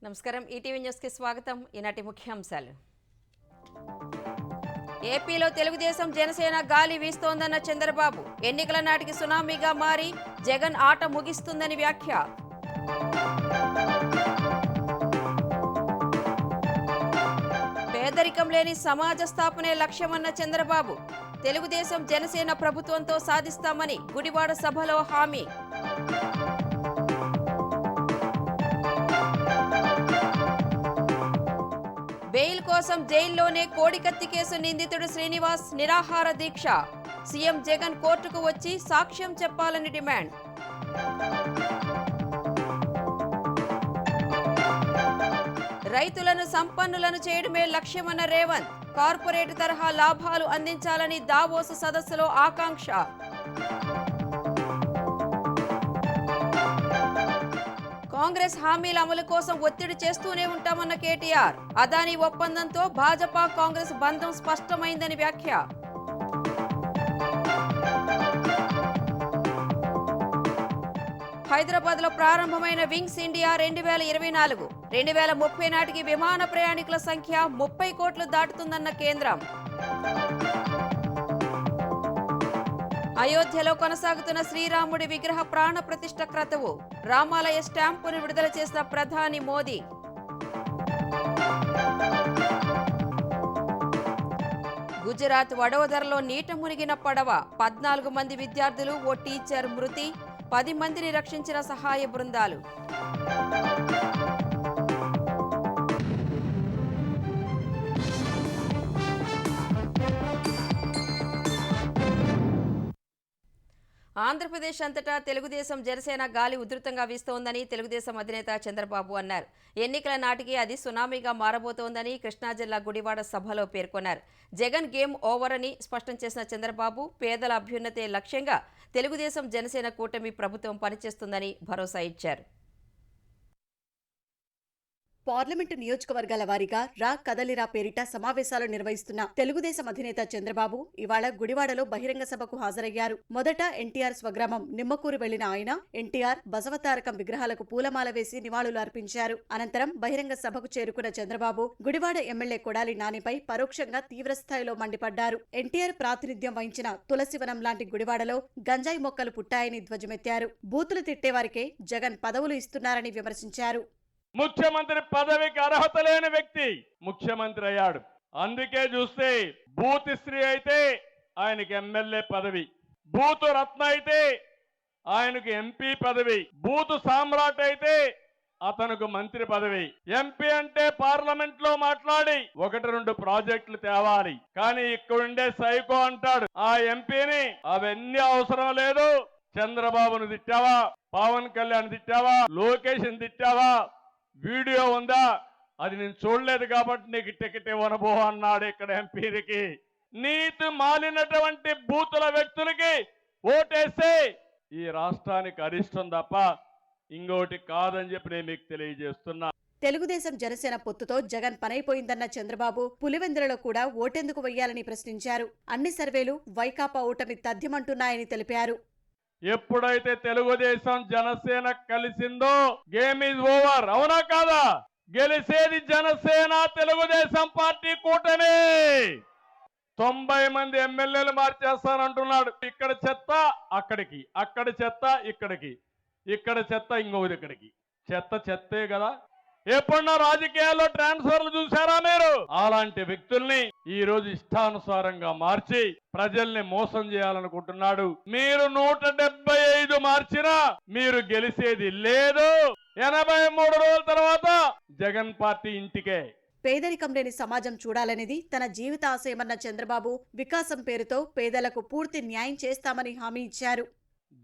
నమస్కారం ETV news కి స్వాగతం ఈనాటి ముఖ్యాంశాలు ఏపీలో తెలుగుదేశం జనసేన గాలి వీస్తోందన్న చంద్రబాబు ఎన్నికల నాటికి సునామీగా మారి జగన్ ఆట ముగిస్తుందని వ్యాఖ్య పేదరికం లేని సమాజ స్థాపనే లక్ష్యమన్న చంద్రబాబు తెలుగుదేశం జనసేన ప్రభుత్వంతో సాధిస్తామని గుడివాడ సభలో హామీ బెయిల్ కోసం జైల్లోనే కోడికత్తి కేసు నిందితుడు శ్రీనివాస్ నిరాహార దీక్ష సీఎం జగన్ కోర్టుకు వచ్చి సాక్ష్యం చెప్పాలని డిమాండ్ రైతులను సంపన్నులను చేయడమే లక్ష్యమన్న రేవంత్ కార్పొరేట్ తరహా లాభాలు అందించాలని దావోసు సదస్సులో ఆకాంక్ష కాంగ్రెస్ హామీల అమలు కోసం ఒత్తిడి చేస్తూనే ఉంటామన్న కేటీఆర్ అదానీ ఒప్పందంతో భాజపా కాంగ్రెస్ బంధం స్పష్టమైందని వ్యాఖ్య హైదరాబాద్ లో ప్రారంభమైన వింగ్స్ ఇండియా 2024 2030 నాటికి విమాన ప్రయాణికుల సంఖ్య 30 కోట్లు దాటుతుందన్న కేంద్రం అయోధ్యలో కొనసాగుతున్న శ్రీరాముడి విగ్రహ ప్రాణ ప్రతిష్ఠ క్రతువు రామాలయ స్టాంపును విడుదల చేసిన ప్రధాని మోదీ గుజరాత్ వడోదరలో నీట మునిగిన పడవ 14 మంది విద్యార్థులు ఓ టీచర్ మృతి 10 మందిని రక్షించిన సహాయ బృందాలు ఆంధ్రప్రదేశ్ అంతటా తెలుగుదేశం జనసేన గాలి ఉధృతంగా వీస్తోందని తెలుగుదేశం అధినేత చంద్రబాబు అన్నారు. ఎన్నికల నాటికి అది సునామీగా మారబోతోందని కృష్ణా జిల్లా గుడివాడ సభలో పేర్కొన్నారు. జగన్ గేమ్ ఓవర్ అని స్పష్టం చేసిన చంద్రబాబు పేదల అభ్యున్నతే లక్ష్యంగా తెలుగుదేశం జనసేన కూటమి ప్రభుత్వం పనిచేస్తుందని భరోసా ఇచ్చారు. పార్లమెంటు నియోజకవర్గాల వారీగా రా కదలిరా పేరిట సమావేశాలు నిర్వహిస్తున్న తెలుగుదేశం అధినేత చంద్రబాబు ఇవాళ గుడివాడలో బహిరంగ సభకు హాజరయ్యారు. మొదట ఎన్టీఆర్ స్వగ్రామం నిమ్మకూరు వెళ్లిన ఆయన ఎన్టీఆర్ బసవతారకం విగ్రహాలకు పూలమాల వేసి నివాళులు అర్పించారు. అనంతరం బహిరంగ సభకు చేరుకున్న చంద్రబాబు గుడివాడ ఎమ్మెల్యే కొడాలి నానిపై పరోక్షంగా తీవ్రస్థాయిలో మండిపడ్డారు. ఎన్టీఆర్ ప్రాతినిధ్యం వహించిన తులసివనం లాంటి గుడివాడలో గంజాయి మొక్కలు పుట్టాయని ధ్వజమెత్తారు. బూతులు తిట్టేవారికే జగన్ పదవులు ఇస్తున్నారని విమర్శించారు. ముఖ్యమంత్రి పదవికి అర్హత లేని వ్యక్తి ముఖ్యమంత్రి అయ్యాడు. అందుకే చూస్తే బూత్ స్త్రీ అయితే ఆయనకి ఎమ్మెల్యే పదవి, బూత్ రత్న అయితే ఆయనకు ఎంపీ పదవి, బూత్ సామ్రాట్ అయితే అతనికి మంత్రి పదవి. ఎంపీ అంటే పార్లమెంట్ లో మాట్లాడి 1-2 ప్రాజెక్టులు తేవాలి, కానీ ఇక్కడుండే సైకో అంటాడు ఆ ఎంపీని అవన్నీ అవసరం లేదు. చంద్రబాబును తిట్టావా, పవన్ కళ్యాణ్ తిట్టావా, లోకేష్ తిట్టావా, వీడియో ఉందా, అది నేను చూడలేదు కాబట్టి నీకు టికెట్ ఇవ్వనబో అన్నాడు. ఇక్కడ ఎంపీకి నీతి మాలినటువంటి బూతుల వ్యక్తులకి ఓటేస్తే ఈ రాష్ట్రానికి అరిష్టం తప్ప ఇంకోటి కాదని చెప్పి నేను మీకు తెలియజేస్తున్నా. తెలుగుదేశం జనసేన పొత్తుతో జగన్ పనైపోయిందన్న చంద్రబాబు పులివెందులలో కూడా ఓటెందుకు వెయ్యాలని ప్రశ్నించారు. అన్ని సర్వేలు వైకాపా ఓటమి తథ్యమంటున్నాయని తెలిపారు. ఎప్పుడైతే తెలుగుదేశం జనసేన కలిసిందో గేమ్ ఈజ్ ఓవర్. అవునా కాదా? గెలిసేది జనసేన తెలుగుదేశం పార్టీ కూటమి. 90 మంది ఎమ్మెల్యేలు మార్చేస్తానంటున్నాడు. ఇక్కడ చెత్త అక్కడికి, అక్కడ చెత్త ఇక్కడికి, ఇక్కడ చెత్త ఇంకొకటి ఇక్కడికి. చెత్త చెత్తే కదా. ఎప్పుడన్నా రాజకీయాల్లో ట్రాన్స్ఫర్లు చూసారా మీరు? అలాంటి వ్యక్తుల్ని ఈ రోజు ఇష్టానుసారంగా మార్చి ప్రజల్ని మోసం చేయాలనుకుంటున్నాడు. మీరు 175 మార్చినా మీరు గెలిచేది లేదు. 83 రోజుల తర్వాత జగన్ పార్టీ ఇంటికే. పేదరికం లేని సమాజం చూడాలనేది తన జీవిత ఆశయమన్న చంద్రబాబు వికాసం పేరుతో పేదలకు పూర్తి న్యాయం చేస్తామని హామీ ఇచ్చారు.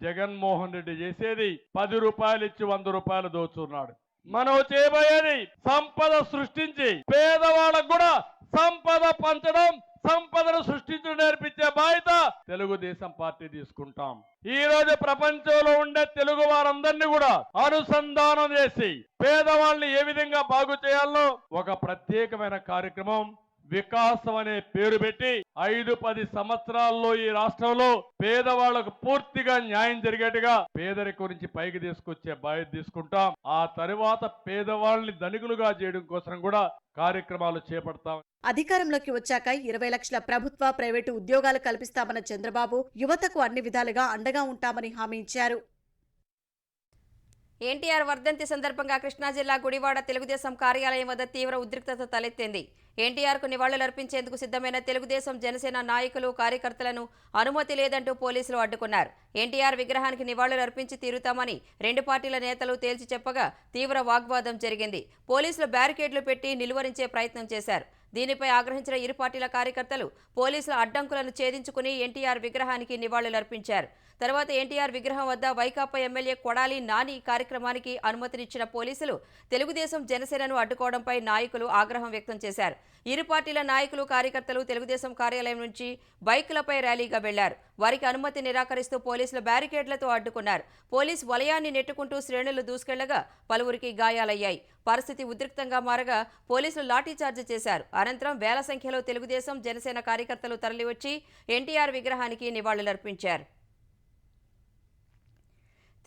జగన్మోహన్ రెడ్డి చేసేది 10 రూపాయలు ఇచ్చి 100 రూపాయలు దోచున్నాడు. మనం చేయబోయేది సంపద సృష్టించి పేదవాళ్ళకు కూడా సంపద పంచడం, సంపదను సృష్టించడం నేర్పించే బాధ్యత తెలుగుదేశం పార్టీ తీసుకుంటాం. ఈ రోజు ప్రపంచంలో ఉండే తెలుగు వారందరినీ కూడా అనుసంధానం చేసి పేదవాళ్ళని ఏ విధంగా బాగు చేయాలో ఒక ప్రత్యేకమైన కార్యక్రమం వికాసం అనే పేరు పెట్టి 5-10 సంవత్సరాల్లో ఈ రాష్ట్రంలో పేదవాళ్లకు పూర్తిగా న్యాయం జరిగేట్టుగా పేదరికం నుంచి పైకి తీసుకొచ్చే బాధ్యత తీసుకుంటాం. ఆ తరువాత పేదవాళ్ళని ధనికులుగా చేయడం కోసం కూడా కార్యక్రమాలు చేపడతాం. అధికారంలోకి వచ్చాక 20 లక్షల ప్రభుత్వ, ప్రైవేటు ఉద్యోగాలు కల్పిస్తామన్న చంద్రబాబు యువతకు అన్ని విధాలుగా అండగా ఉంటామని హామీ ఇచ్చారు. ఎన్టీఆర్ వర్ధంతి సందర్భంగా కృష్ణా జిల్లా గుడివాడ తెలుగుదేశం కార్యాలయం వద్ద తీవ్ర ఉద్రిక్తత తలెత్తింది. ఎన్టీఆర్కు నివాళులర్పించేందుకు సిద్ధమైన తెలుగుదేశం, జనసేన నాయకులు, కార్యకర్తలను అనుమతి లేదంటూ పోలీసులు అడ్డుకున్నారు. ఎన్టీఆర్ విగ్రహానికి నివాళులర్పించి తీరుతామని 2 పార్టీల నేతలు తేల్చి చెప్పగా తీవ్ర వాగ్వాదం జరిగింది. పోలీసులు బ్యారికేడ్లు పెట్టి నిలువరించే ప్రయత్నం చేశారు. దీనిపై ఆగ్రహించిన ఇరు పార్టీల కార్యకర్తలు పోలీసుల అడ్డంకులను ఛేదించుకుని ఎన్టీఆర్ విగ్రహానికి నివాళులర్పించారు. తర్వాత ఎన్టీఆర్ విగ్రహం వద్ద వైకాపా ఎమ్మెల్యే కొడాలి నాని కార్యక్రమానికి అనుమతినిచ్చిన పోలీసులు తెలుగుదేశం, జనసేనను అడ్డుకోవడంపై నాయకులు ఆగ్రహం వ్యక్తం చేశారు. ఇరు పార్టీల నాయకులు, కార్యకర్తలు తెలుగుదేశం కార్యాలయం నుంచి బైకులపై ర్యాలీగా వెళ్లారు. వారికి అనుమతి నిరాకరిస్తూ పోలీసులు బ్యారికేడ్లతో అడ్డుకున్నారు. పోలీస్ వలయాన్ని నెట్టుకుంటూ శ్రేణులు దూసుకెళ్లగా పలువురికి గాయాలయ్యాయి. పరిస్థితి ఉద్రిక్తంగా మారగా పోలీసులు లాఠీచార్జ్ చేశారు. అనంతరం వేల సంఖ్యలో తెలుగుదేశం, జనసేన కార్యకర్తలు తరలివచ్చి ఎన్టీఆర్ విగ్రహానికి నివాళులర్పించారు.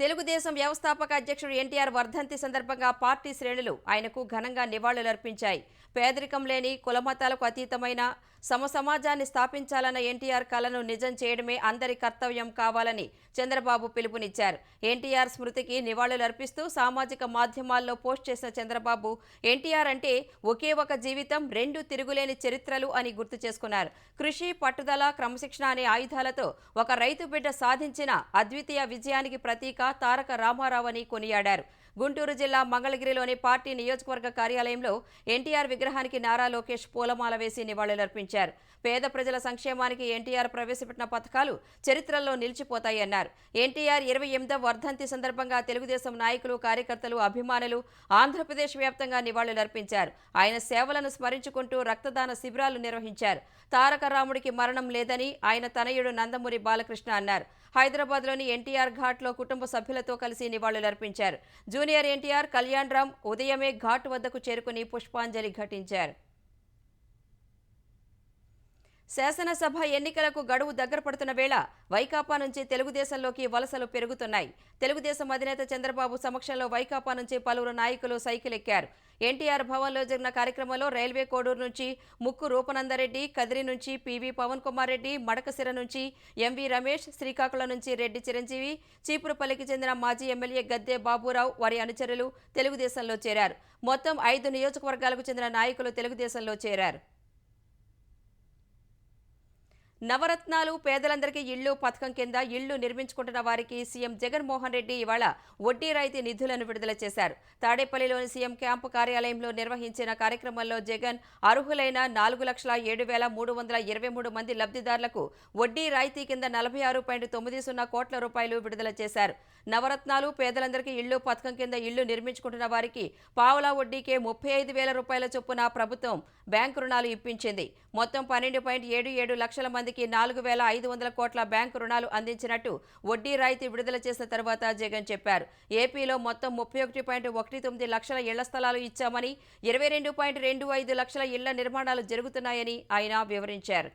తెలుగుదేశం వ్యవస్థాపక అధ్యక్షుడు ఎన్టీఆర్ వర్ధంతి సందర్భంగా పార్టీ శ్రేణులు ఆయనకు ఘనంగా నివాళులర్పించాయి. పేదరికం లేని, కులమతాలకు అతీతమైన సమాజాన్ని స్థాపించాలన్న ఎన్టీఆర్ కలను నిజం చేయడమే అందరి కర్తవ్యం కావాలని చంద్రబాబు పిలుపునిచ్చారు. ఎన్టీఆర్ స్మృతికి నివాళులర్పిస్తూ సామాజిక మాధ్యమాల్లో పోస్ట్ చేసిన చంద్రబాబు ఎన్టీఆర్ అంటే ఒకే ఒక జీవితం, 2 తిరుగులేని చరిత్రలు అని గుర్తు చేసుకున్నారు. కృషి, పట్టుదల, క్రమశిక్షణ అనే ఆయుధాలతో ఒక రైతు బిడ్డ సాధించిన అద్వితీయ విజయానికి ప్రతీక తారక రామారావు అని కొనియాడారు. గుంటూరు జిల్లా మంగళగిరిలోని పార్టీ నియోజకవర్గ కార్యాలయంలో ఎన్టీఆర్ విగ్రహానికి నారా లోకేష్ పూలమాల వేసి నివాళులర్పించారు. పేద ప్రజల సంక్షేమానికి ఎన్టీఆర్ ప్రవేశపెట్టిన పథకాలు చరిత్రలో నిలిచిపోతాయన్నారు. ఎన్టీఆర్ 28వ వర్ధంతి సందర్భంగా తెలుగుదేశం నాయకులు, కార్యకర్తలు, అభిమానులు ఆంధ్రప్రదేశ్ వ్యాప్తంగా నివాళులర్పించారు. ఆయన సేవలను స్మరించుకుంటూ రక్తదాన శిబిరాలు నిర్వహించారు. తారక రాముడికి మరణం లేదని ఆయన తనయుడు నందమూరి బాలకృష్ణ అన్నారు. హైదరాబాద్లోని ఎన్టీఆర్ ఘాట్లో కుటుంబ సభ్యులతో కలిసి నివాళులర్పించారు. జూనియర్ ఎన్టీఆర్, కళ్యాణ్ రామ్ ఉదయమే ఘాట్ వద్దకు చేరుకుని పుష్పాంజలి ఘటించారు. శాసనసభ ఎన్నికలకు గడువు దగ్గర పడుతున్న వేళ వైకాపా నుంచి తెలుగుదేశంలోకి వలసలు పెరుగుతున్నాయి. తెలుగుదేశం అధినేత చంద్రబాబు సమక్షంలో వైకాపా నుంచి పలువురు నాయకులు సైకిల్ ఎక్కారు. ఎన్టీఆర్ భవన్లో జరిగిన కార్యక్రమంలో రైల్వే కోడూరు నుంచి ముక్కు రూపనందరెడ్డి, కదిరి నుంచి పివి పవన్ కుమార్ రెడ్డి, మడకసిర నుంచి ఎంవి రమేష్, శ్రీకాకుళం నుంచి రెడ్డి చిరంజీవి, చీపురుపల్లికి చెందిన మాజీ ఎమ్మెల్యే గద్దె బాబురావు, వారి అనుచరులు తెలుగుదేశంలో చేరారు. మొత్తం 5 నియోజకవర్గాలకు చెందిన నాయకులు తెలుగుదేశంలో చేరారు. నవరత్నాలు, పేదలందరికీ ఇళ్లు పథకం కింద ఇళ్లు నిర్మించుకుంటున్న వారికి సీఎం జగన్మోహన్ రెడ్డి ఇవాళ వడ్డీ రాయితీ నిధులను విడుదల చేశారు. తాడేపల్లిలోని సీఎం క్యాంపు కార్యాలయంలో నిర్వహించిన కార్యక్రమంలో జగన్ అర్హులైన 4,07,323 మంది లబ్ధిదారులకు వడ్డీ రాయితీ కింద 46.90 కోట్ల రూపాయలు విడుదల చేశారు. నవరత్నాలు, పేదలందరికీ ఇళ్లు పథకం కింద ఇళ్లు నిర్మించుకుంటున్న వారికి పావలా వడ్డీకే 35,000 రూపాయల చొప్పున ప్రభుత్వం బ్యాంకు రుణాలు ఇప్పించింది. మొత్తం 12.77 లక్షల మందికి 4,500 కోట్ల బ్యాంకు రుణాలు అందించినట్టు వడ్డీ రాయితీ విడుదల చేసిన తర్వాత జగన్ చెప్పారు. ఏపీలో మొత్తం 31.19 లక్షల ఇళ్ల స్థలాలు ఇచ్చామని, 22.25 లక్షల ఇళ్ల నిర్మాణాలు జరుగుతున్నాయని ఆయన వివరించారు.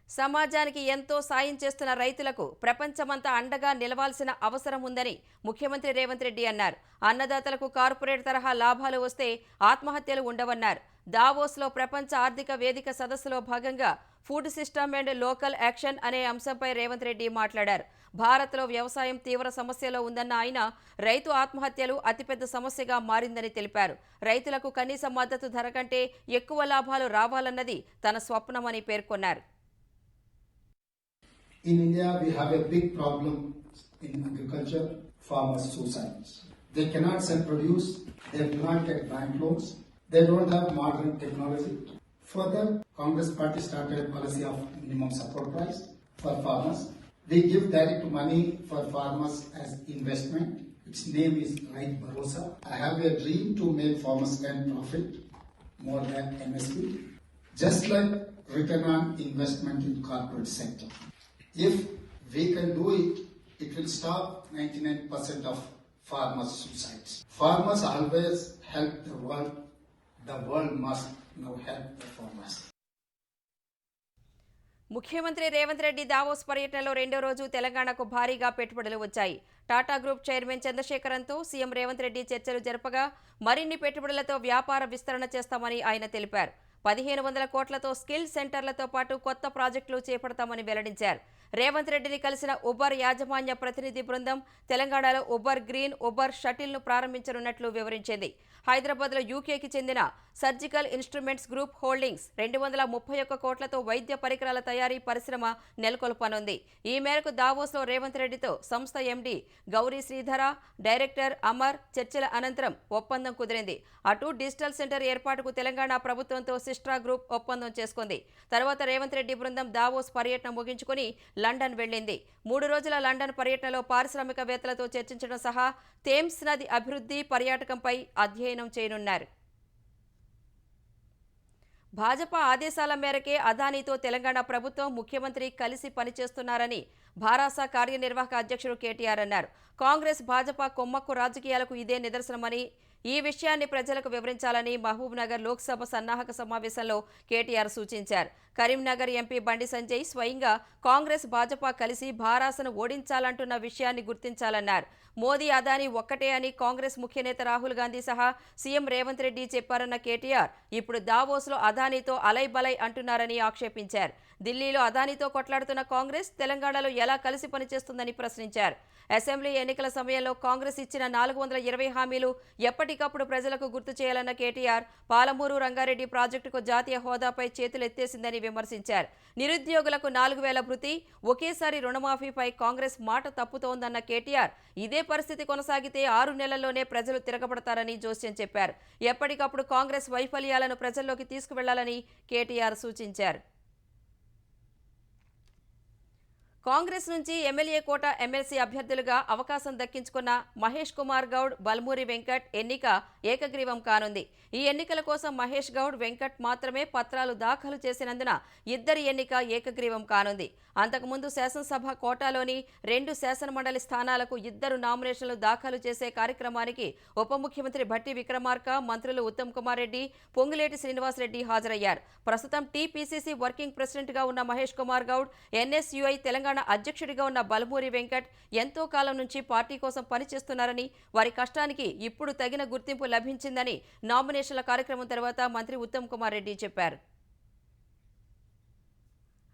సమాజానికి ఎంతో సాయం చేస్తున్న రైతులకు ప్రపంచమంతా అండగా నిలవాల్సిన అవసరం ఉందని ముఖ్యమంత్రి రేవంత్ రెడ్డి అన్నారు. అన్నదాతలకు కార్పొరేట్ తరహా లాభాలు వస్తే ఆత్మహత్యలు ఉండవన్నారు. దావోస్లో ప్రపంచ ఆర్థిక వేదిక సదస్సులో భాగంగా food system and local action అనే అంశంపై రేవంత్ రెడ్డి మాట్లాడారు. భారత్లో వ్యవసాయం తీవ్ర సమస్యలో ఉందన్న ఆయన రైతు ఆత్మహత్యలు అతిపెద్ద సమస్యగా మారిందని తెలిపారు. రైతులకు కనీస మద్దతు ధర కంటే ఎక్కువ లాభాలు రావాలన్నది తన స్వప్నమని పేర్కొన్నారు. In India, we have a big problem in agriculture, farmers' suicides. They cannot sell produce, they do not get bank loans, they don't have modern technology. Further, Congress party started a policy of minimum support price for farmers. We give direct money for farmers as investment. Its name is Right Bharosa. I have a dream to make farmers earn profit more than MSP, just like return on investment in corporate sector. If we can do it, it will stop 99% of farmers' suicides. Farmers always help the world The world must now help the farmers. ముఖ్యమంత్రి Revanth Reddy Davos పర్యటనలో రెండో రోజు తెలంగాణకు భారీగా పెట్టుబడులు వచ్చాయి. Tata group chairman చంద్రశేఖరన్తో CM Revanth Reddy చర్చలు జరపగా మరిన్ని పెట్టుబడులతో వ్యాపార విస్తరణ చేస్తామని ఆయన తెలిపారు. 1500 కోట్లతో స్కిల్ సెంటర్లతో పాటు కొత్త ప్రాజెక్టులు చేపడతామని వెల్లడించారు. రేవంత్ రెడ్డిని కలిసిన ఉబర్ యాజమాన్య ప్రతినిధి బృందం తెలంగాణలో ఉబర్ గ్రీన్, ఉబర్ షటిల్ను ప్రారంభించనున్నట్లు వివరించింది. హైదరాబాద్లో యూకేకి చెందిన సర్జికల్ ఇన్స్ట్రుమెంట్స్ గ్రూప్ హోల్డింగ్స్ 231 కోట్లతో వైద్య పరికరాల తయారీ పరిశ్రమ నెలకొల్పనుంది. ఈ మేరకు దావోస్లో రేవంత్ రెడ్డితో సంస్థ ఎండీ గౌరీ శ్రీధర, డైరెక్టర్ అమర్ చర్చల అనంతరం ఒప్పందం కుదిరింది. అటు డిజిటల్ సెంటర్ ఏర్పాటుకు తెలంగాణ ప్రభుత్వంతో సిస్ట్రా గ్రూప్ ఒప్పందం చేసుకుంది. తర్వాత రేవంత్ రెడ్డి బృందం దావోస్ పర్యటన ముగించుకుని లండన్ వెళ్లింది. 3 రోజుల లండన్ పర్యటనలో పారిశ్రామికవేత్తలతో చర్చించడం సహా థేమ్స్ నది అభివృద్ధి, పర్యాటకంపై అధ్యయనం చేయనున్నారు. భాజపా ఆదేశాల మేరకే అదానీతో తెలంగాణ ప్రభుత్వం, ముఖ్యమంత్రి కలిసి పనిచేస్తున్నారని భారాస కార్యనిర్వాహక అధ్యక్షుడు కేటీఆర్ అన్నారు. కాంగ్రెస్, భాజపా కొమ్మక్కు రాజకీయాలకు ఇదే నిదర్శనమని, ఈ విషయాన్ని ప్రజలకు వివరించాలని మహబూబ్నగర్ లోక్సభ సన్నాహక సమావేశంలో కేటీఆర్ సూచించారు. కరీంనగర్ ఎంపీ బండి సంజయ్ స్వయంగా కాంగ్రెస్, భాజపా కలిసి భారాసను ఓడించాలంటున్న విషయాన్ని గుర్తించాలన్నారు. మోదీ, అదానీ ఒక్కటే అని కాంగ్రెస్ ముఖ్య నేత రాహుల్ గాంధీ సహా సీఎం రేవంత్ రెడ్డి చెప్పారన్న కేటీఆర్ ఇప్పుడు దావోస్లో అదానీతో అలైబలై అంటున్నారని ఆక్షేపించారు. ఢిల్లీలో అదానీతో కొట్లాడుతున్న కాంగ్రెస్ తెలంగాణలో ఎలా కలిసి పనిచేస్తుందని ప్రశ్నించారు. అసెంబ్లీ ఎన్నికల సమయంలో కాంగ్రెస్ ఇచ్చిన 420 హామీలు ఎప్పటికప్పుడు ప్రజలకు గుర్తు చేయాలన్న కేటీఆర్ పాలమూరు రంగారెడ్డి ప్రాజెక్టుకు జాతీయ హోదాపై చేతులెత్తేసిందని విమర్శించారు. నిరుద్యోగులకు 4000 భృతి, ఒకేసారి రుణమాఫీపై కాంగ్రెస్ మాట తప్పుతోందన్న కేటీఆర్ ఇదే పరిస్థితి కొనసాగితే 6 నెలల్లోనే ప్రజలు తిరగబడతారని జోస్యం చెప్పారు. ఎప్పటికప్పుడు కాంగ్రెస్ వైఫల్యాలను ప్రజల్లోకి తీసుకువెళ్లాలని కేటీఆర్ సూచించారు. కాంగ్రెస్ నుంచి ఎమ్మెల్యే కోట, ఎమ్మెల్సీ అభ్యర్థులుగా అవకాశం దక్కించుకున్న మహేష్ కుమార్ గౌడ్, బల్మూరి వెంకట్ ఎన్నిక ఏకగ్రీవం కానుంది. ఈ ఎన్నికల కోసం మహేష్ గౌడ్, వెంకట్ మాత్రమే పత్రాలు దాఖలు చేసినందున ఇద్దరి ఎన్నిక ఏకగ్రీవం కానుంది. అంతకుముందు శాసనసభ కోటాలోని 2 శాసనమండలి స్థానాలకు 2 నామినేషన్లు దాఖలు చేసే కార్యక్రమానికి ఉప ముఖ్యమంత్రి భట్టి విక్రమార్క, మంత్రులు ఉత్తమ్ కుమార్ రెడ్డి, పొంగులేటి శ్రీనివాసరెడ్డి హాజరయ్యారు. ప్రస్తుతం టీపీసీసీ వర్కింగ్ ప్రెసిడెంట్గా ఉన్న మహేష్ కుమార్ గౌడ్, ఎన్ఎస్యుఐ తెలంగాణ అధ్యక్షుడిగా ఉన్న బల్మూరి వెంకట్ ఎంతో కాలం నుంచి పార్టీ కోసం పనిచేస్తున్నారని, వారి కష్టానికి ఇప్పుడు తగిన గుర్తింపు లభించిందని నామినేషన్ల కార్యక్రమం తర్వాత మంత్రి ఉత్తమ్ కుమార్ రెడ్డి చెప్పారు.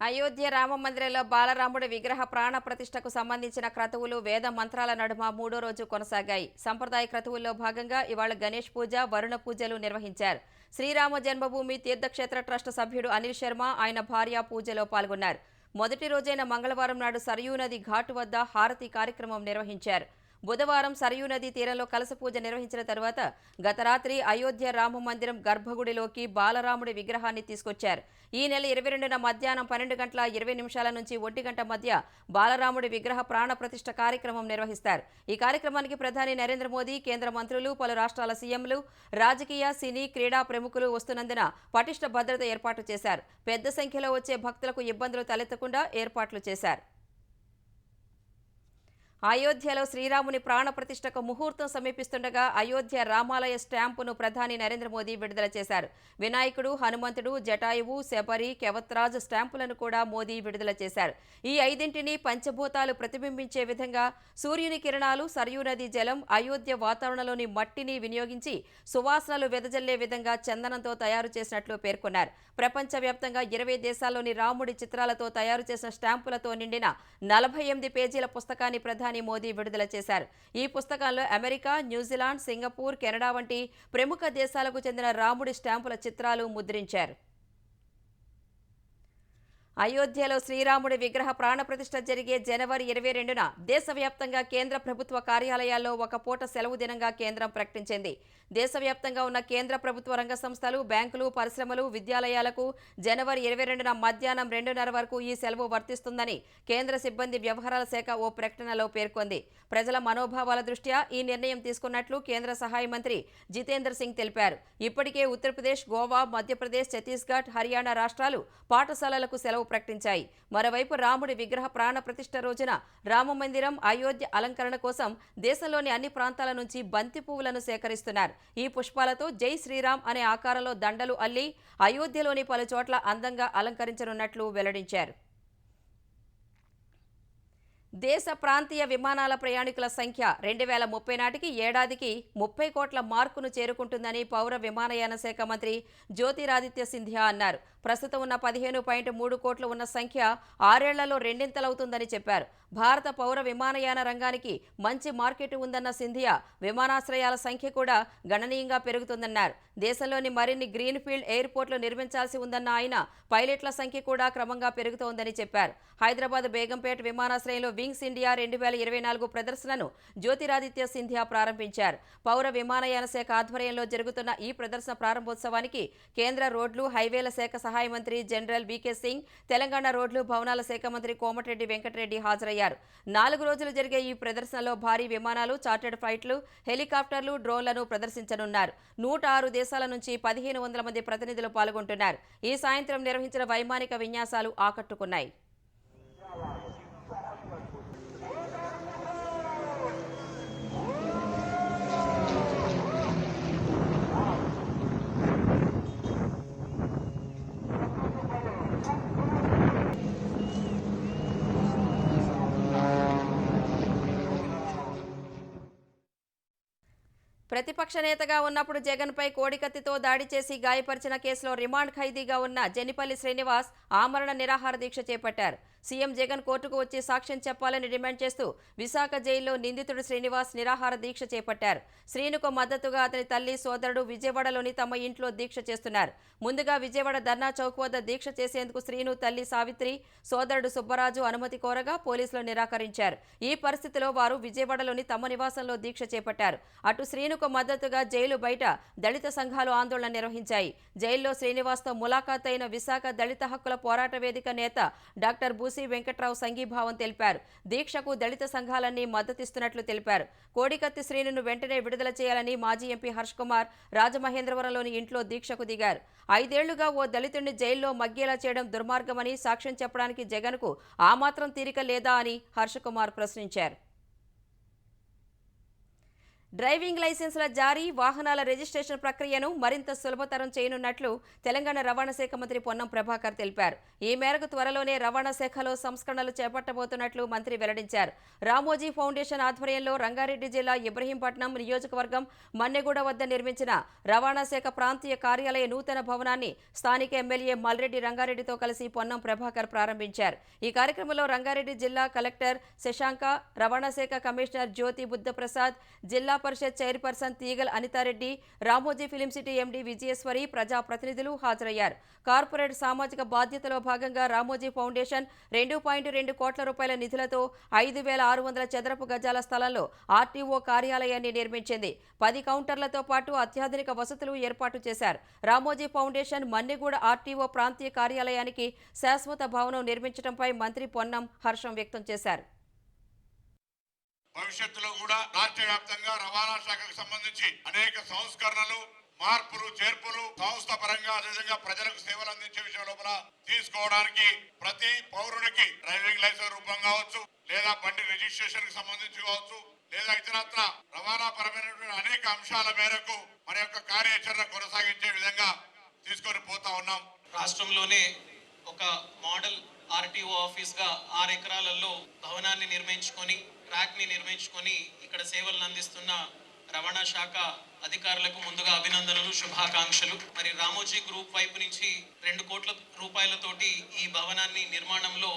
అయోధ్య రామ మందిరంలో బాలరాముడి విగ్రహ ప్రాణ ప్రతిష్టకు సంబంధించిన క్రతువులు వేద మంత్రాల నడుమ 3వ రోజు కొనసాగాయి. సంప్రదాయ క్రతువుల్లో భాగంగా ఇవాళ గణేష్ పూజ, వరుణ పూజలు నిర్వహించారు. శ్రీరామ జన్మభూమి తీర్థక్షేత్ర ట్రస్ట్ సభ్యుడు అనిల్ శర్మ, ఆయన భార్య పూజలో పాల్గొన్నారు. మొదటి రోజైన మంగళవారం నాడు సరయూ నది ఘాటు వద్ద హారతి కార్యక్రమం నిర్వహించారు. బుధవారం సరయూ నది తీరంలో కలశ పూజ నిర్వహించిన తర్వాత గత రాత్రి అయోధ్య రామ మందిరం గర్భగుడిలోకి బాలరాముడి విగ్రహాన్ని తీసుకొచ్చారు. ఈ నెల 22న మధ్యాహ్నం 12:20 నుంచి 1 గంట మధ్య బాలరాముడి విగ్రహ ప్రాణ ప్రతిష్ఠ కార్యక్రమం నిర్వహిస్తారు. ఈ కార్యక్రమానికి ప్రధాని నరేంద్ర మోదీ, కేంద్ర మంత్రులు, పలు రాష్ట్రాల సీఎంలు, రాజకీయ, సినీ, క్రీడా ప్రముఖులు వస్తున్నందున పటిష్ట భద్రత ఏర్పాటు చేశారు. పెద్ద సంఖ్యలో వచ్చే భక్తులకు ఇబ్బందులు తలెత్తకుండా ఏర్పాట్లు చేశారు. అయోధ్యలో శ్రీరాముని ప్రాణ ప్రతిష్టకు ముహూర్తం సమీపిస్తుండగా అయోధ్య రామాలయ స్టాంపును ప్రధాని నరేంద్ర మోదీ విడుదల చేశారు. వినాయకుడు, హనుమంతుడు, జటాయువు, శబరి, కెవత్రాజ్ స్టాంపులను కూడా మోదీ విడుదల చేశారు. ఈ 5ంటిని పంచభూతాలు ప్రతిబింబించే విధంగా సూర్యుని కిరణాలు, సరయూ నది జలం, అయోధ్య వాతావరణంలోని మట్టిని వినియోగించి సువాసనలు వెదజల్లే విధంగా చందనంతో తయారు చేసినట్లు పేర్కొన్నారు. ప్రపంచవ్యాప్తంగా 20 దేశాల్లోని రాముడి చిత్రాలతో తయారు చేసిన స్టాంపులతో నిండిన 48 పేజీల పుస్తకాన్ని ప్రధాని మోదీ విడుదల చేశారు. ఈ పుస్తకంలో అమెరికా, న్యూజిలాండ్, సింగపూర్, కెనడా వంటి ప్రముఖ దేశాలకు చెందిన రాముడి స్టాంపుల చిత్రాలు ముద్రించారు. అయోధ్యలో శ్రీరాముడి విగ్రహ ప్రాణప్రతిష్ఠ జరిగే జనవరి 22న దేశవ్యాప్తంగా కేంద్ర ప్రభుత్వ కార్యాలయాల్లో ఒక పూట సెలవు దినంగా కేంద్రం ప్రకటించింది. దేశవ్యాప్తంగా ఉన్న కేంద్ర ప్రభుత్వ రంగ సంస్థలు, బ్యాంకులు, పరిశ్రమలు, విద్యాలయాలకు జనవరి 22న మధ్యాహ్నం 2:30 వరకు ఈ సెలవు వర్తిస్తుందని కేంద్ర సిబ్బంది వ్యవహారాల శాఖ ఓ ప్రకటనలో పేర్కొంది. ప్రజల మనోభావాల దృష్ట్యా ఈ నిర్ణయం తీసుకున్నట్లు కేంద్ర సహాయ మంత్రి జితేందర్ సింగ్ తెలిపారు. ఇప్పటికే ఉత్తరప్రదేశ్, గోవా, మధ్యప్రదేశ్, ఛత్తీస్గఢ్, హర్యానా రాష్ట్రాలు పాఠశాలలకు సెలవు ప్రకటించాయి. మరోవైపు రాముడి విగ్రహ ప్రాణ ప్రతిష్ఠ రోజున రామమందిరం, అయోధ్య అలంకరణ కోసం దేశంలోని అన్ని ప్రాంతాల నుంచి బంతి పువ్వులను సేకరిస్తున్నారు. ఈ పుష్పాలతో జై శ్రీరామ్ అనే ఆకారంలో దండలు అల్లి అయోధ్యలోని పలు చోట్ల అందంగా అలంకరించనున్నట్లు వెల్లడించారు. దేశ ప్రాంతీయ విమానాల ప్రయాణికుల సంఖ్య 2030 నాటికి ఏడాదికి 30 కోట్ల మార్కును చేరుకుంటుందని పౌర విమానయాన శాఖ మంత్రి జ్యోతిరాదిత్య సింధియా అన్నారు. ప్రస్తుతం ఉన్న 15.3 కోట్లు ఉన్న సంఖ్య 6 ఏళ్లలో రెండింతలవుతుందని చెప్పారు. భారత పౌర విమానయాన రంగానికి మంచి మార్కెట్ ఉందన్న సింధియా విమానాశ్రయాల సంఖ్య కూడా గణనీయంగా పెరుగుతుందన్నారు. దేశంలోని మరిన్ని గ్రీన్ ఫీల్డ్ ఎయిర్పోర్ట్లు నిర్మించాల్సి ఉందన్న ఆయన పైలట్ల సంఖ్య కూడా క్రమంగా పెరుగుతోందని చెప్పారు. హైదరాబాద్ బేగంపేట విమానాశ్రయంలో వింగ్స్ ఇండియా 2024 ప్రదర్శనను జ్యోతిరాదిత్య సింధియా ప్రారంభించారు. పౌర విమానయాన శాఖ ఆధ్వర్యంలో జరుగుతున్న ఈ ప్రదర్శన ప్రారంభోత్సవానికి కేంద్ర రోడ్లు, హైవేల శాఖ సహాయ మంత్రి జనరల్ వికే సింగ్, తెలంగాణ రోడ్లు, భవనాల శాఖ మంత్రి కోమటిరెడ్డి వెంకటరెడ్డి హాజరయ్యారు. 4 రోజులు జరిగే ఈ ప్రదర్శనలో భారీ విమానాలు, చార్టర్డ్ ఫ్లైట్లు, హెలికాప్టర్లు, డ్రోన్లను ప్రదర్శించనున్నారు. 106 దేశాల నుంచి 1500 మంది ప్రతినిధులు పాల్గొంటున్నారు. ఈ సాయంత్రం నిర్వహించిన వైమానిక విన్యాసాలు ఆకట్టుకున్నాయి. ప్రతిపక్ష నేతగా ఉన్నప్పుడు జగన్పై కోడికత్తితో దాడి చేసి గాయపరిచిన కేసులో రిమాండ్ ఖైదీగా ఉన్న జెనిపల్లి శ్రీనివాస్ ఆమరణ నిరాహార దీక్ష చేపట్టారు. సీఎం జగన్ కోర్టుకు వచ్చి సాక్ష్యం చెప్పాలని డిమాండ్ చేస్తూ విశాఖ జైల్లో నిందితుడు శ్రీనివాస్ నిరాహార దీక్ష చేపట్టారు. శ్రీనుకు మద్దతుగా అతని తల్లి, సోదరుడు విజయవాడలోని తమ ఇంట్లో దీక్ష చేస్తున్నారు. ముందుగా విజయవాడ ధర్నా చౌక్ వద్ద దీక్ష చేసేందుకు శ్రీను తల్లి సావిత్రి, సోదరుడు సుబ్బరాజు అనుమతి కోరగా పోలీసులు నిరాకరించారు. ఈ పరిస్థితిలో వారు విజయవాడలోని తమ నివాసంలో దీక్ష చేపట్టారు. అటు శ్రీనుకు మద్దతుగా జైలు బయట దళిత సంఘాలు ఆందోళన నిర్వహించాయి. జైల్లో శ్రీనివాస్తో ములాఖాత్ అయిన విశాఖ దళిత హక్కుల పోరాట వేదిక నేత డాక్టర్ బూసి వెంకట్రావు సంఘీభావం తెలిపారు. దీక్షకు దళిత సంఘాలన్నీ మద్దతిస్తున్నట్లు తెలిపారు. కోడికత్తి శ్రీనును వెంటనే విడుదల చేయాలని మాజీ ఎంపీ హర్ష్ కుమార్ రాజమహేంద్రవరంలోని ఇంట్లో దీక్షకు దిగారు. 5 ఏళ్లుగా ఓ దళితుడిని జైల్లో మగ్గేలా చేయడం దుర్మార్గమని, సాక్ష్యం చెప్పడానికి జగన్కు ఆ మాత్రం తీరిక లేదా అని హర్ష్ కుమార్ ప్రశ్నించారు. డ్రైవింగ్ లైసెన్సుల జారీ, వాహనాల రిజిస్ట్రేషన్ ప్రక్రియను మరింత సులభతరం చేయనున్నట్లు తెలంగాణ రవాణా శాఖ మంత్రి పొన్నం ప్రభాకర్ తెలిపారు. ఈ మేరకు త్వరలోనే రవాణా శాఖలో సంస్కరణలు చేపట్టబోతున్నట్లు మంత్రి వెల్లడించారు. రామోజీ ఫౌండేషన్ ఆధ్వర్యంలో రంగారెడ్డి జిల్లా ఇబ్రహీంపట్నం నియోజకవర్గం మన్నెగూడ వద్ద నిర్మించిన రవాణా శాఖ ప్రాంతీయ కార్యాలయ నూతన భవనాన్ని స్థానిక ఎమ్మెల్యే మల్రెడ్డి రంగారెడ్డితో కలిసి పొన్నం ప్రభాకర్ ప్రారంభించారు. ఈ కార్యక్రమంలో రంగారెడ్డి జిల్లా కలెక్టర్ శశాంక, రవాణా శాఖ కమిషనర్ జ్యోతి బుద్ధప్రసాద్, జిల్లా పరిషత్ chairperson Teegal Anitha Reddy, Ramoji film city MD Vijayeshwari, ప్రజాప్రతినిధులు హాజరయ్యారు. కార్పొరేట్ సామాజిక బాధ్యతలో భాగంగా రామోజీ ఫౌండేషన్ 2.2 కోట్ల రూపాయల నిధులతో 5,600 చదరపు గజాల స్థలంలో ఆర్టీఓ కార్యాలయాన్ని నిర్మించింది. 10 కౌంటర్లతో పాటు అత్యాధునిక వసతులు ఏర్పాటు చేశారు. రామోజీ ఫౌండేషన్ మన్నెగూడ ఆర్టీఓ ప్రాంతీయ కార్యాలయానికి శాశ్వత భవనం నిర్మించడంపై మంత్రి పొన్నం హర్షం వ్యక్తం చేశారు. భవిష్యత్తులో కూడా రాష్ట్ర వ్యాప్తంగా రవాణా శాఖకు సంబంధించి అనేక సంస్కరణలు, మార్పులు, చేర్పులు సంస్థ పరంగా అదేవిధంగా ప్రజలకు సేవలు అందించే విషయం లోపల తీసుకోవడానికి ప్రతి పౌరునికి డ్రైవింగ్ లైసెన్స్ రూపం కావచ్చు, లేదా బండి రిజిస్ట్రేషన్ కి సంబంధించి కావచ్చు, లేదా ఇతరత్ర రవాణా పరమైనటువంటి అనేక అంశాల మేరకు మన యొక్క కార్యాచరణ కొనసాగించే విధంగా తీసుకొని పోతా ఉన్నాం. రాష్ట్రంలోనే ఒక మోడల్ ఆర్టీఓ ఆఫీస్ గా 6 ఎకరాలలో భవనాన్ని నిర్మించుకొని, ట్రాక్ ని నిర్మించుకొని ఇక్కడ సేవలను అందిస్తున్న రవాణా శాఖ అధికారులకు ముందుగా అభినందనలు, శుభాకాంక్షలు. మరి రామోజీ గ్రూప్ వైపు నుంచి 2 కోట్ల రూపాయలతోటి ఈ భవనాన్ని నిర్మాణంలో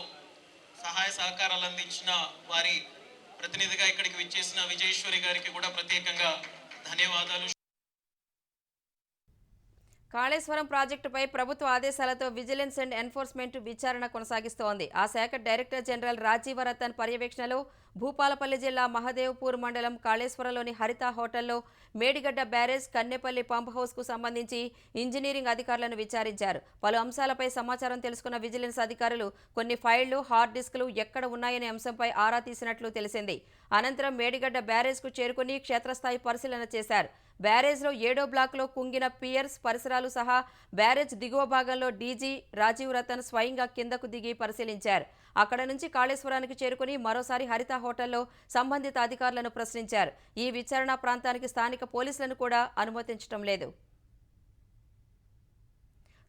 సహాయ సహకారాలు అందించిన వారి ప్రతినిధిగా ఇక్కడికి విచ్చేసిన విజయేశ్వరి గారికి కూడా ప్రత్యేకంగా ధన్యవాదాలు. కాళేశ్వరం ప్రాజెక్టుపై ప్రభుత్వ ఆదేశాలతో విజిలెన్స్ అండ్ ఎన్ఫోర్స్మెంట్ విచారణ కొనసాగిస్తోంది. ఆ శాఖ డైరెక్టర్ జనరల్ రాజీవ రతన్ పర్యవేక్షణలో భూపాలపల్లి జిల్లా మహదేవ్పూర్ మండలం కాళేశ్వరంలోని హరిత హోటల్లో మేడిగడ్డ బ్యారేజ్, కన్నెపల్లి పంప్ హౌస్కు సంబంధించి ఇంజనీరింగ్ అధికారులను విచారించారు. పలు అంశాలపై సమాచారం తెలుసుకున్న విజిలెన్స్ అధికారులు కొన్ని ఫైళ్లు, హార్డ్ డిస్కులు ఎక్కడ ఉన్నాయనే అంశంపై ఆరా తీసినట్లు తెలిసింది. అనంతరం మేడిగడ్డ బ్యారేజ్కు చేరుకుని క్షేత్రస్థాయి పరిశీలన చేశారు. బ్యారేజ్లో 7వ బ్లాక్లో కుంగిన పియర్స్ పరిసరాలు సహా బ్యారేజ్ దిగువ భాగంలో డీజీ రాజీవ్ రతన్ స్వయంగా కిందకు దిగి పరిశీలించారు. అక్కడ నుంచి కాళేశ్వరానికి చేరుకుని మరోసారి హరిత హోటల్లో సంబంధిత అధికారులను ప్రశ్నించారు. ఈ విచారణ ప్రాంతానికి స్థానిక పోలీసులను కూడా అనుమతించడం లేదు.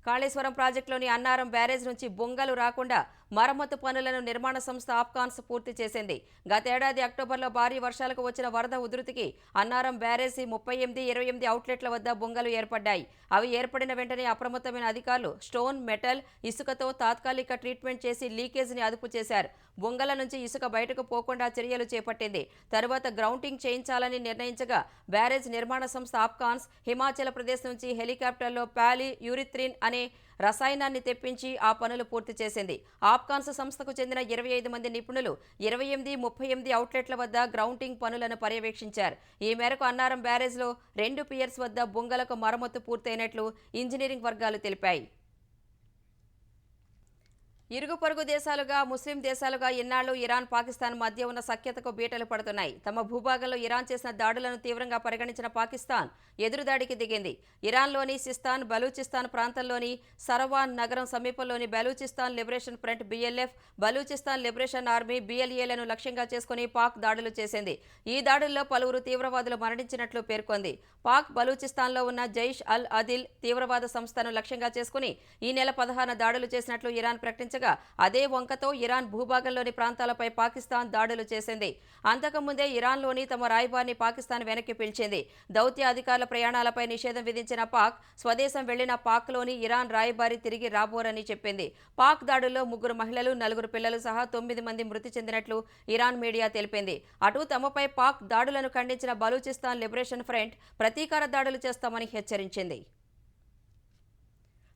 కాళేశ్వరం ప్రాజెక్టులోని అన్నారం బ్యారేజ్ నుంచి బొంగలు రాకుండా మరమ్మతు పనులను నిర్మాణ సంస్థ ఆప్కాన్స్ పూర్తి చేసింది. గతేడాది అక్టోబర్లో భారీ వర్షాలకు వచ్చిన వరద ఉధృతికి అన్నారం బ్యారేజీ 38, 28 అవుట్లెట్ల వద్ద బొంగలు ఏర్పడ్డాయి. అవి ఏర్పడిన వెంటనే అప్రమత్తమైన అధికారులు స్టోన్, మెటల్, ఇసుకతో తాత్కాలిక ట్రీట్మెంట్ చేసి లీకేజీని అదుపు చేశారు. బొంగల నుంచి ఇసుక బయటకు పోకుండా చర్యలు చేపట్టింది. తరువాత గ్రౌండింగ్ చేయించాలని నిర్ణయించగా బ్యారేజ్ నిర్మాణ సంస్థ ఆప్కాన్స్ హిమాచల్ ప్రదేశ్ నుంచి హెలికాప్టర్లో పాలీ యూరిథ్రిన్ అనే రసాయనాన్ని తెప్పించి ఆ పనులు పూర్తి చేసింది. ఆప్కాన్స్ సంస్థకు చెందిన 25 మంది నిపుణులు 28, 38 అవుట్లెట్ల వద్ద గ్రౌండింగ్ పనులను పర్యవేక్షించారు. ఈ మేరకు అన్నారం బ్యారేజ్లో 2 పియర్స్ వద్ద బొంగలకు మరమ్మతు పూర్తయినట్లు ఇంజనీరింగ్ వర్గాలు తెలిపాయి. ఇరుగు పొరుగు దేశాలుగా, ముస్లిం దేశాలుగా ఇన్నాళ్లు ఇరాన్, పాకిస్తాన్ మధ్య ఉన్న సఖ్యతకు బీటలు పడుతున్నాయి. తమ భూభాగంలో ఇరాన్ చేసిన దాడులను తీవ్రంగా పరిగణించిన పాకిస్తాన్ ఎదురుదాడికి దిగింది. ఇరాన్లోని సిస్తాన్, బలూచిస్తాన్ ప్రాంతంలోని సరవాన్ నగరం సమీపంలోని Balochistan liberation front BLF, Balochistan liberation army BLAలను లక్ష్యంగా చేసుకుని పాక్ దాడులు చేసింది. ఈ దాడుల్లో పలువురు తీవ్రవాదులు మరణించినట్లు పేర్కొంది. పాక్ బలూచిస్తాన్లో ఉన్న జైష్ అల్ అదిల్ తీవ్రవాద సంస్థను లక్ష్యంగా చేసుకుని ఈ నెల 16న దాడులు చేసినట్లు ఇరాన్ ప్రకటించగా, అదే వంకతో ఇరాన్ భూభాగంలోని ప్రాంతాలపై పాకిస్తాన్ దాడులు చేసింది. అంతకుముందే ఇరాన్లోని తమ రాయబారిని పాకిస్తాన్ వెనక్కి పిలిచింది. దౌత్య అధికారుల ప్రయాణాలపై నిషేధం విధించిన పాక్ స్వదేశం వెళ్లిన పాక్లోని ఇరాన్ రాయబారి తిరిగి రాబోరని చెప్పింది. పాక్ దాడుల్లో 3 మహిళలు, 4 పిల్లలు సహా 9 మంది మృతి చెందినట్లు ఇరాన్ మీడియా తెలిపింది. అటు తమపై పాక్ దాడులను ఖండించిన బలూచిస్తాన్ లిబరేషన్ ఫ్రంట్ ప్రతీకార దాడులు చేస్తామని హెచ్చరించింది.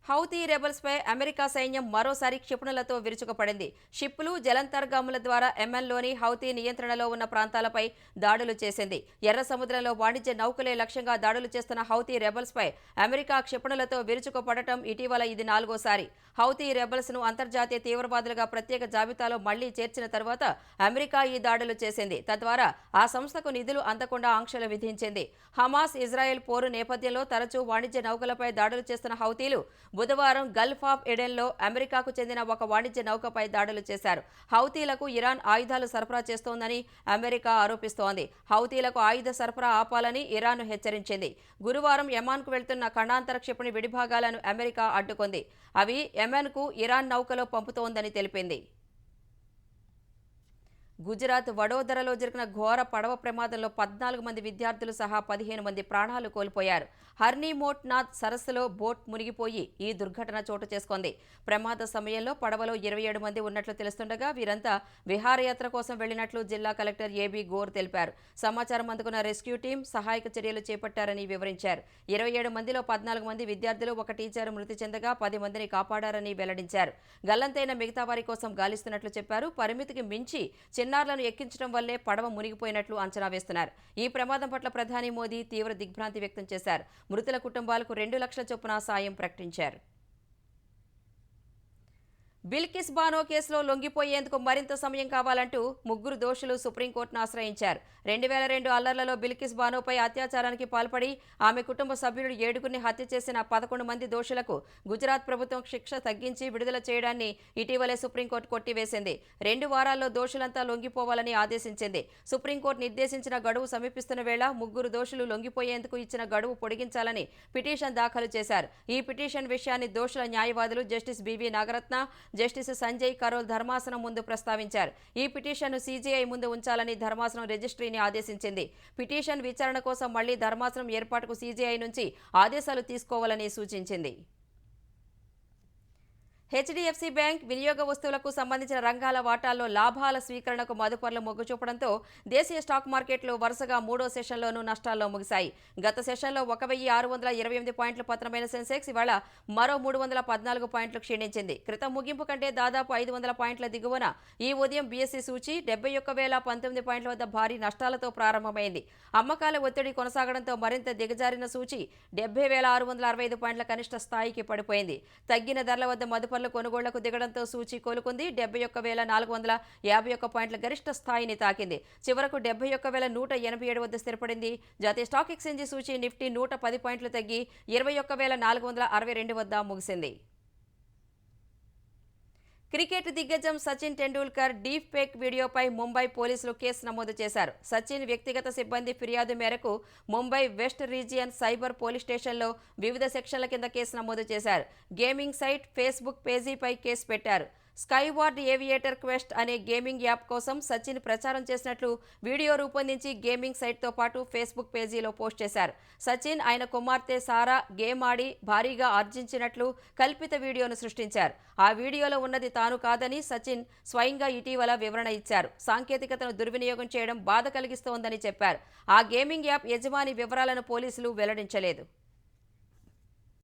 హౌతీ రెబల్స్పై అమెరికా సైన్యం మరోసారి క్షిపణులతో విరుచుకుపడింది. షిప్లు, జలంతర్గాముల ద్వారా యెమెన్లోని హౌతీ నియంత్రణలో ఉన్న ప్రాంతాలపై దాడులు చేసింది. ఎర్ర సముద్రంలో వాణిజ్య నౌకలే లక్ష్యంగా దాడులు చేస్తున్న హౌతీ రెబల్స్పై అమెరికా క్షిపణులతో విరుచుకుపడటం ఇటీవల ఇది 4వసారి. హౌతీ రెబల్స్ను అంతర్జాతీయ తీవ్రవాదులుగా ప్రత్యేక జాబితాలో మళ్లీ చేర్చిన తర్వాత అమెరికా ఈ దాడులు చేసింది. తద్వారా ఆ సంస్థకు నిధులు అందకుండా ఆంక్షలు విధించింది. హమాస్, ఇజ్రాయెల్ పోరు నేపథ్యంలో తరచూ వాణిజ్య నౌకలపై దాడులు చేస్తున్న హౌతీలు బుధవారం గల్ఫ్ ఆఫ్ ఎడెన్లో అమెరికాకు చెందిన ఒక వాణిజ్య నౌకపై దాడులు చేశారు. హౌతీలకు ఇరాన్ ఆయుధాలు సరఫరా చేస్తోందని అమెరికా ఆరోపిస్తోంది. హౌతీలకు ఆయుధ సరఫరా ఆపాలని ఇరాన్ హెచ్చరించింది. గురువారం యెమెన్కు వెళ్తున్న ఖండాంతర క్షిపణి విడిభాగాలను అమెరికా అడ్డుకుంది. అవి యెమెన్కు ఇరాన్ నౌకలో పంపుతోందని తెలిపింది. గుజరాత్ వడోదరలో జరిగిన ఘోర పడవ ప్రమాదంలో 14 మంది విద్యార్థులు సహా 15 మంది ప్రాణాలు కోల్పోయారు. హర్నీమోట్ నాథ్ సరస్సులో బోట్ మునిగిపోయి ఈ దుర్ఘటన చోటు చేసుకుంది. ప్రమాద సమయంలో పడవలో 27 మంది ఉన్నట్లు తెలుస్తుండగా వీరంతా విహారయాత్ర కోసం వెళ్లినట్లు జిల్లా కలెక్టర్ AB గోర్ తెలిపారు. సమాచారం అందుకున్న రెస్క్యూ టీం సహాయక చర్యలు చేపట్టారని వివరించారు. 27 మందిలో 14 మంది విద్యార్థులు, ఒక టీచర్ మృతి చెందగా 10 మందిని కాపాడారని వెల్లడించారు. గల్లంతైన మిగతా వారి కోసం గాలిస్తున్నట్లు చెప్పారు. పరిమితికి మించి చిన్నారులను ఎక్కించడం వల్లే పడవ మునిగిపోయినట్లు అంచనా వేస్తున్నారు. ఈ ప్రమాదం పట్ల ప్రధాని మోదీ తీవ్ర దిగ్భ్రాంతి వ్యక్తం చేశారు. మృతుల కుటుంబాలకు 2 లక్షల చొప్పున సాయం ప్రకటించారు. బిల్కిస్ బానో కేసులో లొంగిపోయేందుకు మరింత సమయం కావాలంటూ 3 దోషులు సుప్రీంకోర్టును ఆశ్రయించారు. 2002 అల్లర్లలో బిల్కిస్ బానోపై అత్యాచారానికి పాల్పడి ఆమె కుటుంబ సభ్యులు 7గురిని హత్య చేసిన 11 మంది దోషులకు గుజరాత్ ప్రభుత్వం శిక్ష తగ్గించి విడుదల చేయడాన్ని ఇటీవలే సుప్రీంకోర్టు కొట్టివేసింది. 2 వారాల్లో దోషులంతా లొంగిపోవాలని ఆదేశించింది. సుప్రీంకోర్టు నిర్దేశించిన గడువు సమీపిస్తున్న వేళ 3 దోషులు లొంగిపోయేందుకు ఇచ్చిన గడువు పొడిగించాలని పిటిషన్ దాఖలు చేశారు. ఈ పిటిషన్ విషయాన్ని దోషుల న్యాయవాదులు justice BV Nagarathna, justice Sanjay Karol ధర్మాసనం ముందు ప్రస్తావించారు. ఈ పిటిషన్ను CJI ముందు ఉంచాలని ధర్మాసనం రిజిస్ట్రీని ఆదేశించింది. పిటిషన్ విచారణ కోసం మళ్లీ ధర్మాసనం ఏర్పాటుకు CJI నుంచి ఆదేశాలు తీసుకోవాలని సూచించింది. HDFC బ్యాంక్ వినియోగ వస్తువులకు సంబంధించిన రంగాల వాటాల్లో లాభాల స్వీకరణకు మదుపర్లు మొగ్గు చూపడంతో దేశీయ స్టాక్ మార్కెట్లు వరుసగా 3వ సెషన్లోనూ నష్టాల్లో ముగిశాయి. గత సెషన్లో 1628 పాయింట్ల పతనమైన సెన్సెక్స్ ఇవాళ మరో 314 పాయింట్లు క్షీణించింది. క్రితం ముగింపు కంటే దాదాపు 500 పాయింట్ల దిగువన ఈ ఉదయం BSE సూచీ 71,019 పాయింట్ల వద్ద భారీ నష్టాలతో ప్రారంభమైంది. అమ్మకాల ఒత్తిడి కొనసాగడంతో మరింత దిగజారిన సూచీ 70,665 పాయింట్ల కనిష్ట స్థాయికి పడిపోయింది. తగ్గిన ధరల వద్ద మదుపర్లు డాలర్ల కొనుగోళ్లకు దిగడంతో సూచీ కోలుకుంది. 71,451 పాయింట్ల గరిష్ట స్థాయిని తాకింది. చివరకు 71,187 వద్ద స్థిరపడింది. జాతీయ స్టాక్ ఎక్స్చేంజి సూచీ నిఫ్టీ 110 పాయింట్లు తగ్గి 21,462 వద్ద ముగిసింది. క్రికెట్ దిగ్గజం సచిన్ టెండూల్కర్ డీప్ ఫేక్ వీడియోపై ముంబై పోలీసులు కేసు నమోదు చేశారు. సచిన్ వ్యక్తిగత సిబ్బంది ఫిర్యాదు మేరకు Mumbai west region cyber police స్టేషన్లో వివిధ సెక్షన్ల కింద కేసు నమోదు చేశారు. గేమింగ్ సైట్ ఫేస్బుక్ పేజీపై కేసు పెట్టారు. స్కైవార్డ్ ఏవియేటర్ క్వెస్ట్ అనే గేమింగ్ యాప్ కోసం సచిన్ ప్రచారం చేసినట్లు వీడియో రూపొందించి గేమింగ్ సైట్తో పాటు ఫేస్బుక్ పేజీలో పోస్ట్ చేశారు. సచిన్ ఆయన కుమార్తె సారా గేమ్ ఆడి భారీగా ఆర్జించినట్లు కల్పిత వీడియోను సృష్టించారు. ఆ వీడియోలో ఉన్నది తాను కాదని సచిన్ స్వయంగా ఇటీవల వివరణ ఇచ్చారు. సాంకేతికతను దుర్వినియోగం చేయడం బాధ కలిగిస్తోందని చెప్పారు. ఆ గేమింగ్ యాప్ యజమాని వివరాలను పోలీసులు వెల్లడించలేదు.